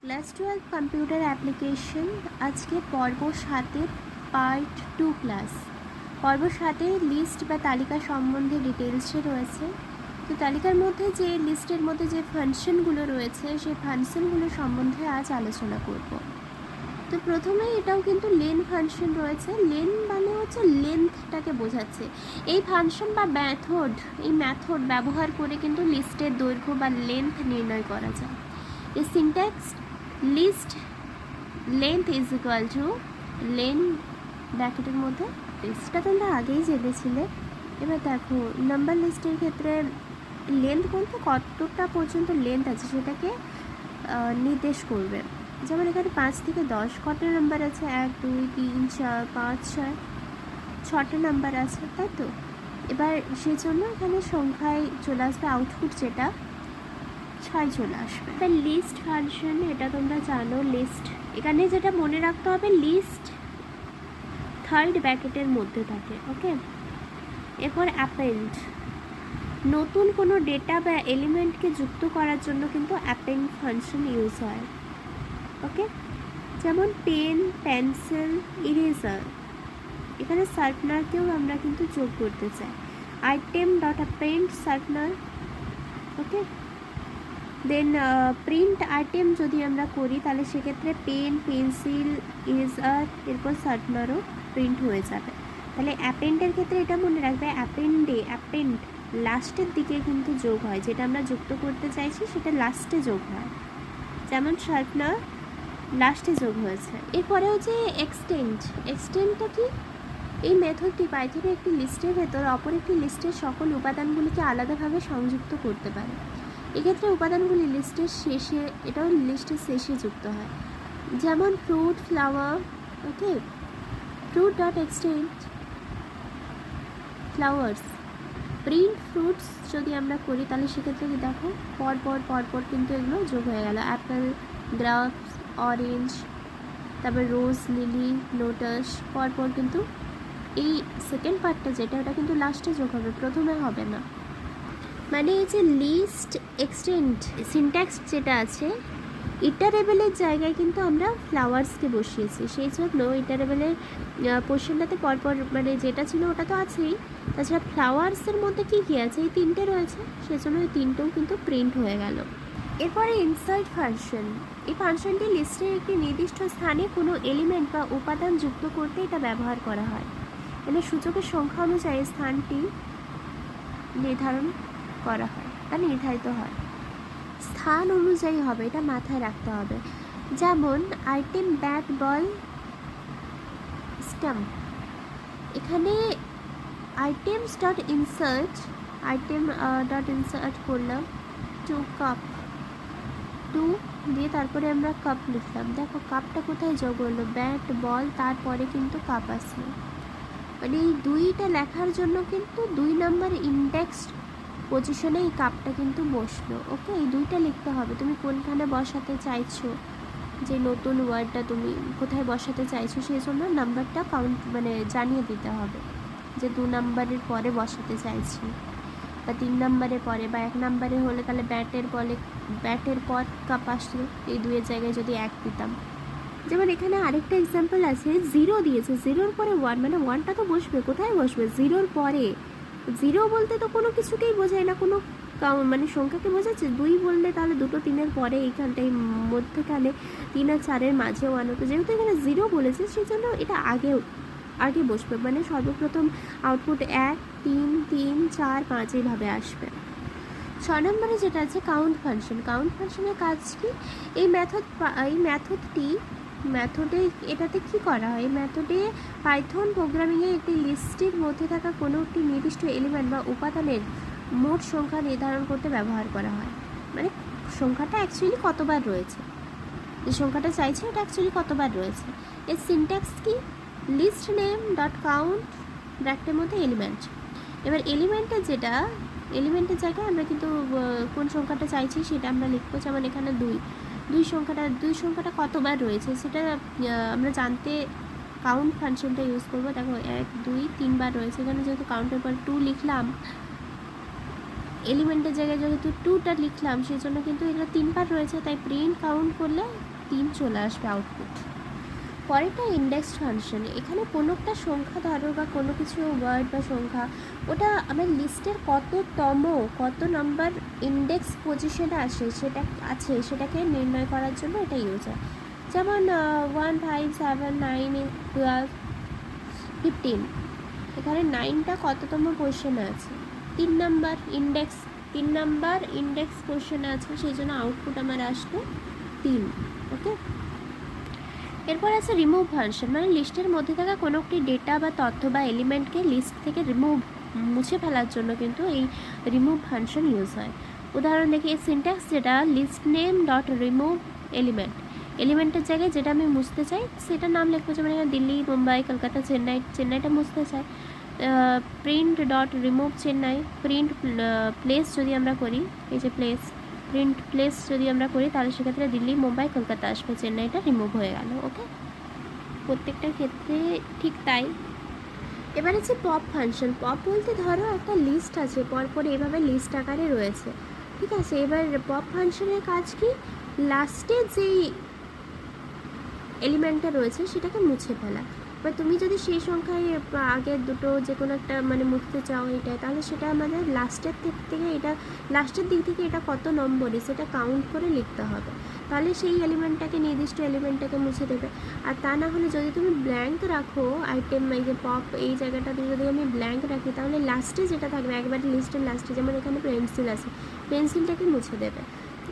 Class 12 computer application আজকে পর্ব 7-এর part 2 class. পর্ব 7-এ লিস্ট বা তালিকা সম্বন্ধে ডিটেলসে রয়েছে। তো তালিকার মধ্যে যে লিস্টের মধ্যে যে ফাংশনগুলো রয়েছে সেই ফাংশনগুলো সম্বন্ধে আজ আলোচনা করব। তো প্রথমে এটাও কিন্তু লেন ফাংশন রয়েছে। লেন মানে হচ্ছে লেন্থটাকে বোঝাচ্ছে। এই ফাংশন বা মেথড ব্যবহার করে কিন্তু লিস্টের দৈর্ঘ্য বা লেন্থ নির্ণয় করা যায়। এই syntax list length is equal to len ব্র্যাকেটের মধ্যে লিস্টটা তোমরা আগেই জেনেছিলে। এবার দেখো নাম্বার লিস্টের ক্ষেত্রে লেন্থ বলতে কতটা পর্যন্ত লেন্থ আছে সেটাকে নির্দেশ করবে। যেমন এখানে 5 থেকে 10 কটা নাম্বার আছে, 1 2 3 4 5 6 6টা নাম্বার আছে, তাই তো। এবার সেই জন্য এখানে সংখ্যায় চলে আসবে, আউটপুট যেটা 6 চলে আসবে। এবার লিস্ট ফাংশন, এটা তোমরা জানো। লিস্ট এখানে যেটা মনে রাখতে হবে, লিস্ট থার্ড ব্র্যাকেটের মধ্যে থাকে, ওকে। এরপর অ্যাপেন্ড, নতুন কোনো ডেটা বা এলিমেন্টকে যুক্ত করার জন্য কিন্তু অ্যাপেন্ড ফাংশন ইউজ হয়, ওকে। যেমন পেন, পেন্সিল, ইরেজার, এখানে শার্পনারকেও আমরা কিন্তু যোগ করতে চাই। আইটেম ডট অ্যাপেন্ড শার্পনার, ওকে। দেন প্রিন্ট আইটেম যদি আমরা করি তাহলে সেক্ষেত্রে পেন, পেন্সিল, ইরেজার, এরপর শার্পনারও প্রিন্ট হয়ে যাবে। তাহলে অ্যাপেন্ডের ক্ষেত্রে এটা মনে রাখবে, অ্যাপেন্ড লাস্টের দিকে কিন্তু যোগ হয়, যেটা আমরা যুক্ত করতে চাইছি সেটা লাস্টে যোগ হয়। যেমন শার্পনার লাস্টে যোগ হয়েছে। এরপরে হচ্ছে এক্সটেন্ডটা কি? এই মেথডটি পাইথনে একটি লিস্টের ভেতর অপর একটি লিস্টের সকল উপাদানগুলিকে আলাদাভাবে সংযুক্ত করতে পারে। এক্ষেত্রে উপাদানগুলি লিস্টের শেষে, এটাও লিস্টের শেষে যুক্ত হয়। যেমন fruit, flower, okay. Fruit dot extend flowers. Print fruits যদি আমরা করি তাহলে সেক্ষেত্রে কি দেখো পরপর কিন্তু এগুলো যোগ হয়ে গেল। অ্যাপেল, গ্রাপস, অরেঞ্জ, তারপর রোজ, লিলি, লোটাস, পরপর কিন্তু এই সেকেন্ড পার্টটা যেটা ওটা কিন্তু লাস্টে যোগ হবে, প্রথমে হবে না। মানে এই যে লিস্ট এক্সটেন্ড সিনট্যাক্স যেটা আছে, ইটারেবলের জায়গায় কিন্তু আমরা ফ্লাওয়ার্সকে বসিয়েছি, সেই জন্য ইটারেবলের পোর্শনটাতে পরপর মানে যেটা ছিল ওটা তো আছেই, তাছাড়া ফ্লাওয়ার্সের মধ্যে কী কী আছে, এই তিনটে রয়েছে, সেজন্য এই তিনটেও কিন্তু প্রিন্ট হয়ে গেল। এরপরে ইনসার্ট ফাংশন, এই ফাংশনটি লিস্টের একটি নির্দিষ্ট স্থানে কোনো এলিমেন্ট বা উপাদান যুক্ত করতে এটা ব্যবহার করা হয়। মানে সূচকের সংখ্যা অনুযায়ী স্থানটি নির্ধারণ করা হয় বা নির্ধারিত হয়, স্থান অনুযায়ী হবে, এটা মাথায় রাখতে হবে। যেমন আইটেম, ব্যাট, বল, স্টাম্প। এখানে আইটেমস ডট ইনসার্ট করলাম 2 কাপ, 2 দিয়ে তারপরে আমরা কাপ লিখলাম। দেখো কাপটা কোথায় যোগ হলো, ব্যাট, বল, তারপরে কিন্তু কাপ আসলো। মানে এই দুইটা লেখার জন্য কিন্তু 2 নাম্বার ইন্ডেক্স পজিশনে এই কাপটা কিন্তু বসলো, ওকে। এই দুইটা লিখতে হবে, তুমি কোনখানে বসাতে চাইছো, যে নতুন ওয়ার্ডটা তুমি কোথায় বসাতে চাইছো, সেই জন্য নাম্বারটা কাউন্ট মানে জানিয়ে দিতে হবে, যে 2 নাম্বারের পরে বসাতে চাইছি, বা 3 নাম্বারের পরে, বা 1 নাম্বারে হলে তাহলে ব্যাটের পর কাপ আসলো, এই দুইয়ের জায়গায় যদি 1 দিতাম। যেমন এখানে আরেকটা এক্সাম্পল আছে, 0 দিয়েছে, 0-র পরে 1, মানে 1টা তো বসবে, কোথায় বসবে, 0-র পরে। 0 বলতে তো কোনো কিছুকেই বোঝায় না, কোনো মানে সংখ্যাকে বোঝাচ্ছে। 2 বললে তাহলে 2 3-এর পরে এইখানটায় মধ্যখানে 3 আর 4-এর মাঝে 1 হতো, যেহেতু এখানে 0 বলেছে সেই জন্য এটা আগে বসবে, মানে সর্বপ্রথম আউটপুট 1 3 3 4 5 এইভাবে আসবে। 6 নম্বরে যেটা আছে কাউন্ট ফাংশনের কাজ কি? এই মেথডে এটাতে কি করা হয়, মেথডে পাইথন প্রোগ্রামিংয়ে একটি লিস্টের মধ্যে থাকা কোনো একটি নির্দিষ্ট এলিমেন্ট বা উপাদানের মোট সংখ্যা নির্ধারণ করতে ব্যবহার করা হয়। মানে সংখ্যাটা অ্যাকচুয়ালি কতবার রয়েছে, যে সংখ্যাটা চাইছে ওটা অ্যাকচুয়ালি কতবার রয়েছে। এর সিনট্যাক্স কি? লিস্ট নেম ডট কাউন্ট ব্র্যাকেটের মধ্যে এলিমেন্ট। এবার এলিমেন্টের জায়গায় আমরা কিন্তু কোন সংখ্যাটা চাইছি সেটা আমরা লিখবো। যেমন এখানে 2 সংখ্যাটা কতবার রয়েছে সেটা আমরা জানতে কাউন্ট ফাংশনটা ইউজ করবো। দেখো 1 2 3 বার রয়েছে, এখানে যেহেতু কাউন্টের পর 2 লিখলাম, এলিমেন্টের জায়গায় যেহেতু 2টা লিখলাম, সেই জন্য কিন্তু এগুলো 3 বার রয়েছে, তাই প্রিন্ট কাউন্ট করলে 3 চলে আসবে আউটপুট। পরেরটা ইন্ডেক্স ফাংশন। এখানে কোনো একটা সংখ্যা ধরো বা কোনো কিছু ওয়ার্ড বা সংখ্যা, ওটা আমার লিস্টের কত নাম্বার ইন্ডেক্স পজিশনে সেটাকে নির্ণয় করার জন্য এটা ইউজ হয়। যেমন 1 5 7 9 12 15, এখানে 9টা কততম পজিশনে আছে, 3 নাম্বার ইন্ডেক্স পজিশনে আছে, সেই জন্য আউটপুট আমার আসবে 3। ওকে, এরপর আছে রিমুভ ফাংশন, মানে লিস্টের মধ্যে থাকা কোনো একটি ডেটা বা তথ্য বা এলিমেন্টকে লিস্ট থেকে মুছে ফেলার জন্য কিন্তু এই রিমুভ ফাংশন ইউজ হয়। উদাহরণ দেখি, এই সিনট্যাক্স যেটা লিস্ট নেম ডট রিমুভ এলিমেন্টের জায়গায় যেটা আমি মুছতে চাই সেটার নাম লিখবো, যেমন এখানে দিল্লি, মুম্বাই, কলকাতা, চেন্নাইটা মুছতে চাই, print dot remove Chennai. Print place যদি আমরা করি, এই যে প্রিন্ট প্লেস যদি আমরা করি তাহলে সেক্ষেত্রে দিল্লি, মুম্বাই, কলকাতা আসবে, চেন্নাইটা রিমুভ হয়ে গেল। ওকে, প্রত্যেকটার ক্ষেত্রে ঠিক তাই। এবার আছে পপ ফাংশন। পপ বলতে ধরো একটা লিস্ট আছে, পরপর এভাবে লিস্ট আকারে রয়েছে, ঠিক আছে। এবার পপ ফাংশনের কাজ কি, লাস্টে যেই এলিমেন্টটা রয়েছে সেটাকে মুছে ফেলা। এবার তুমি যদি সেই সংখ্যায় আগের দুটো যে কোনো একটা মানে মুছতে চাও এটাই, তাহলে সেটা আমাদের লাস্টের দিক থেকে এটা কত নম্বরে সেটা কাউন্ট করে লিখতে হবে, তাহলে সেই নির্দিষ্ট এলিমেন্টটাকে মুছে দেবে। আর তা না হলে যদি তুমি ব্ল্যাঙ্ক রাখো আইটেম, এই যে পপ এই জায়গাটাতে যদি আমি ব্ল্যাঙ্ক রাখি তাহলে লাস্টে যেটা থাকবে একবারে লিস্টের লাস্টে, যেমন এখানে পেন্সিল আছে, পেন্সিলটাকে মুছে দেবে।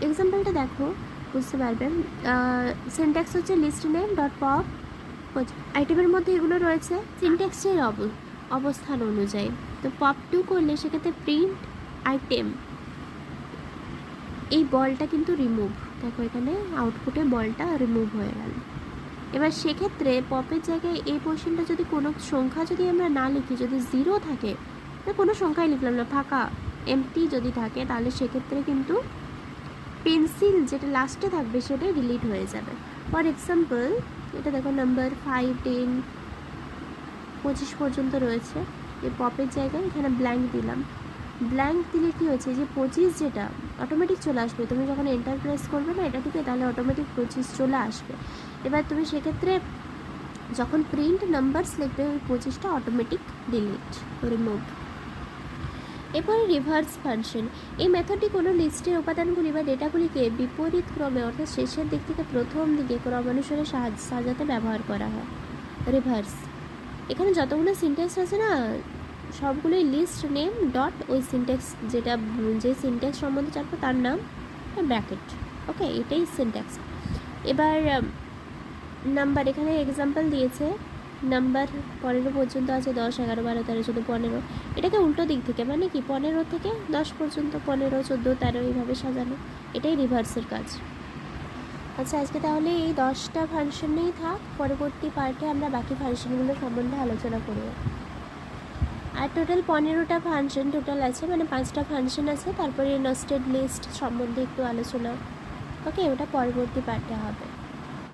এক্সাম্পলটা দেখো, বুঝতে পারবেন। সিনট্যাক্স হচ্ছে লিস্ট নেম ডট পপ, আইটেমের মধ্যে এগুলো রয়েছে সিনট্যাক্সের অবস্থান অনুযায়ী। তো পপ 2 করলে সেক্ষেত্রে প্রিন্ট আইটেম, এই বলটা কিন্তু রিমুভ, দেখো এখানে আউটপুটে বলটা রিমুভ হয়ে গেল। এবার সেক্ষেত্রে পপের জায়গায় এই পোর্শনটা যদি কোনো সংখ্যা যদি আমরা না লিখি, যদি 0 থাকে, কোনো সংখ্যায় লিখলাম না, ফাঁকা এমটি যদি থাকে, তাহলে সেক্ষেত্রে কিন্তু পেন্সিল যেটা লাস্টে থাকবে সেটা ডিলিট হয়ে যাবে। ফর এক্সাম্পল এটা দেখো, নাম্বার 5 10 25 পর্যন্ত রয়েছে, এই পপের জায়গায় এখানে ব্ল্যাঙ্ক দিলাম। ব্ল্যাঙ্ক দিলে কী হয়েছে, যে 25 যেটা অটোমেটিক চলে আসবে, তুমি যখন এন্টার প্রেস করবে না এটা থেকে, তাহলে অটোমেটিক 25 চলে আসবে। এবার তুমি সেক্ষেত্রে যখন প্রিন্ট নাম্বারস লিখবে ওই 25টা অটোমেটিক রিমুভ। এরপরে রিভার্স ফাংশন। এই মেথডটি কোনো লিস্টের উপাদানগুলি বা ডেটাগুলিকে বিপরীত ক্রমে, অর্থাৎ শেষের দিক থেকে প্রথম দিকে ক্রমানুসারে সাজাতে ব্যবহার করা হয়। রিভার্স, এখানে যতগুলো সিনট্যাক্স আছে না সবগুলোই লিস্ট নেম ডট ওই যে সিনট্যাক্স সম্বন্ধে জানবো তার নাম ব্র্যাকেট। ওকে, এটাই সিনট্যাক্স। এবার নাম্বার, এখানে এক্সাম্পল দিয়েছে, নাম্বার 15 পর্যন্ত আছে, 10 11 12 13 14 15, এটাকে উল্টো দিক থেকে, মানে কি 15 থেকে 10 পর্যন্ত, 15 14 13 এইভাবে সাজানো, এটাই রিভার্সের কাজ। আচ্ছা, আজকে তাহলে এই 10টা ফাংশন নিয়েই থাক, পরবর্তী পার্টে আমরা বাকি ফাংশনগুলো সম্বন্ধে আলোচনা করব। আর টোটাল 15টা ফাংশন আছে, মানে 5টা ফাংশন আছে, তারপরে নেস্টেড লিস্ট সম্বন্ধে একটু আলোচনা। ওকে, ওটা পরবর্তী পার্টে হবে।